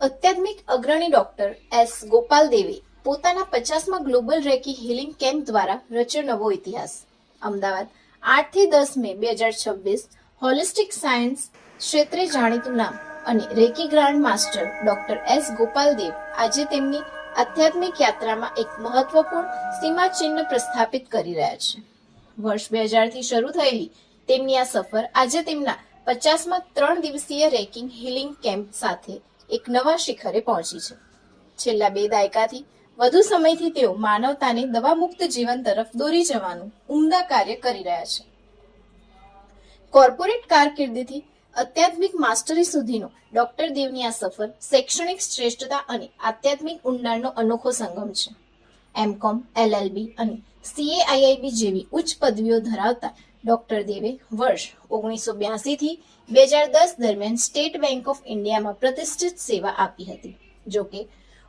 અત્યાધુનિક અગ્રણી doctor S Gopal દેવે પોતાના 50મા ગ્લોબલ રેકી હીલિંગ કેમ્પ દ્વારા રચ્યો નવો ઇતિહાસ. અમદાવાદ 8 થી 10 મે 2026 હોલિસ્ટિક સાયન્સ ક્ષેત્રે જાણીતું નામ અને reiki grand master doctor S Gopal Dev આજે તેમની આધ્યાત્મિક યાત્રામાં એક મહત્વપૂર્ણ સીમાચિહ્ન પ્રસ્થાપિત કરી રહ્યા છે. વર્ષ 2000 થી શરૂ થયેલી તેમની આ સફર આજે તેમના 50મા 3 દિવસીય રેકિંગ હીલિંગ કેમ્પ સાથે એક નવા શિખરે પહોંચી છે. છેલ્લા 2 દાયકાથી વધુ સમયથી તેઓ માનવતાને દવામુક્ત જીવન તરફ દોરી જવાનું ઉમદા કાર્ય કરી રહ્યા છે. કોર્પોરેટ કારકિર્દીથી આધ્યાત્મિક માસ્ટરી સુધીનો ડોક્ટર દેવની આ સફર શૈક્ષણિક શ્રેષ્ઠતા અને આધ્યાત્મિક ઊંડાણનો અનોખો સંગમ છે. એમકોમ, એલએલબી અને સીએઆઈઆઈબી જેવી ઉચ્ચ પદવીઓ ધરાવતા ડોક્ટર દેવે વર્ષ 1982 થી 2010 દરમિયાન સ્ટેટ બેંક ઓફ ઇન્ડિયામાં પ્રતિષ્ઠિત સેવા આપી હતી. જોકે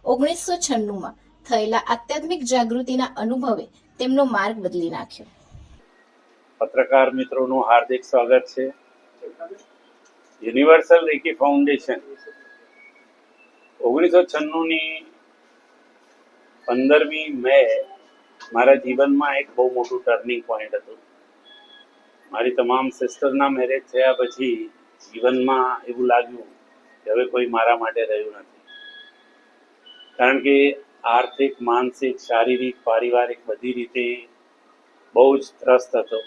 1996માં થયેલા આધ્યાત્મિક જાગૃતિના અનુભવે તેમનો માર્ગ બદલી નાખ્યો. પત્રકાર મિત્રોનું હાર્દિક સ્વાગત છે. યુનિવર્સલ રેકી ફાઉન્ડેશન 1996ની 15મી મે મારા જીવનમાં એક બહુ મોટું ટર્નિંગ પોઈન્ટ હતું. મારી તમામ સિસ્ટરના મેરેજ થયા પછી જીવનમાં એવું લાગ્યું કે હવે કોઈ મારા માટે રહ્યું નથી. કારણ કે આર્થિક, માનસિક, શારીરિક, પારિવારિક બધી રીતે બહુ જ ત્રસ્ત હતો.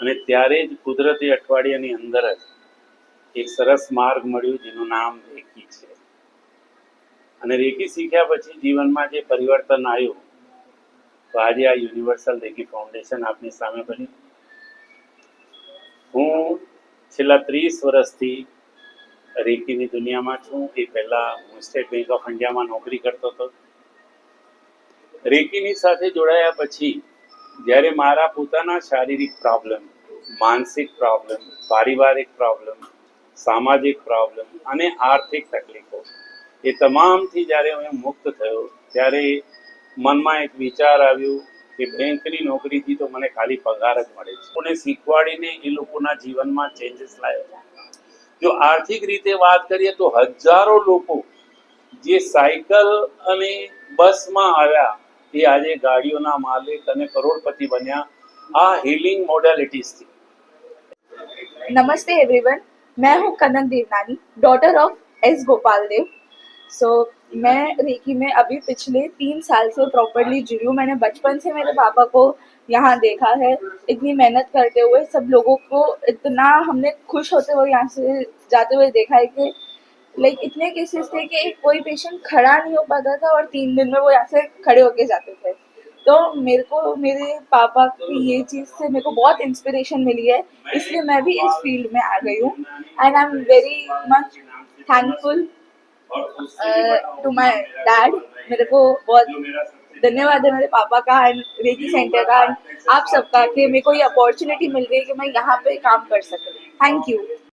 અને ત્યારે જ કુદરતી અઠવાડિયાની અંદર જ એક સરસ માર્ગ મળ્યું જેનું નામ રેકી છે. અને રેકી શીખ્યા પછી જીવનમાં જે પરિવર્તન આવ્યું તો આજે આ યુનિવર્સલ રેકી ફાઉન્ડેશન આપની સામે બન્યું. હું છેલ્લા 30 વર્ષથી રેકીની દુનિયામાં છું. એ પહેલાં હું સ્ટેટ બેંક ઓફ ઇન્ડિયામાં નોકરી કરતો હતો. રેકીની સાથે જોડાયા પછી જ્યારે મારા પોતાના શારીરિક પ્રોબ્લેમ, માનસિક પ્રોબ્લેમ, પારિવારિક પ્રોબ્લેમ, સામાજિક પ્રોબ્લેમ અને આર્થિક તકલીફો એ તમામથી જ્યારે હું મુક્ત થયો ત્યારે મનમાં એક વિચાર આવ્યો કે બેંકની નોકરીથી તો મને ખાલી પગાર જ મળે છે. લોકોને શીખવાડીને એ લોકોના જીવનમાં ચેન્જીસ લાવ્યો. જો આર્થિક રીતે વાત કરીએ તો હજારો લોકો જે સાયકલ અને બસમાં આવ્યા એ આજે ગાડીઓના માલિક અને કરોડપતિ બન્યા આ हीलिंग मोडेलिटीज थी. नमस्ते एवरीवन, मैं हूँ Kanak Devnani, daughter of S Gopal Dev. मैं रेकी में अभी पिछले 3 साल से प्रॉपरली जुड़ी हूँ. मैंने बचपन से मेरे पापा को यहाँ देखा है, इतनी मेहनत करते हुए, सब लोगों को इतना हमने खुश होते हुए यहाँ से जाते हुए देखा है कि लाइक इतने केसेस थे कि कोई पेशेंट खड़ा नहीं हो पाता था और 3 दिन में वो यहाँ से खड़े होके जाते थे. तो मेरे को मेरे पापा की ये चीज़ से मेरे को बहुत इंस्पिरेशन मिली है, इसलिए मैं भी इस फील्ड में आ गई हूँ. And I am very much thankful to my dad. मेरे को बहुत धन्यवाद है मेरे पापा का एंड रेकी सेंटर का एंड आप सबका कि मेरे को ये अपॉर्चुनिटी मिल रही है कि मैं यहाँ पे काम कर सकूँ. Thank you.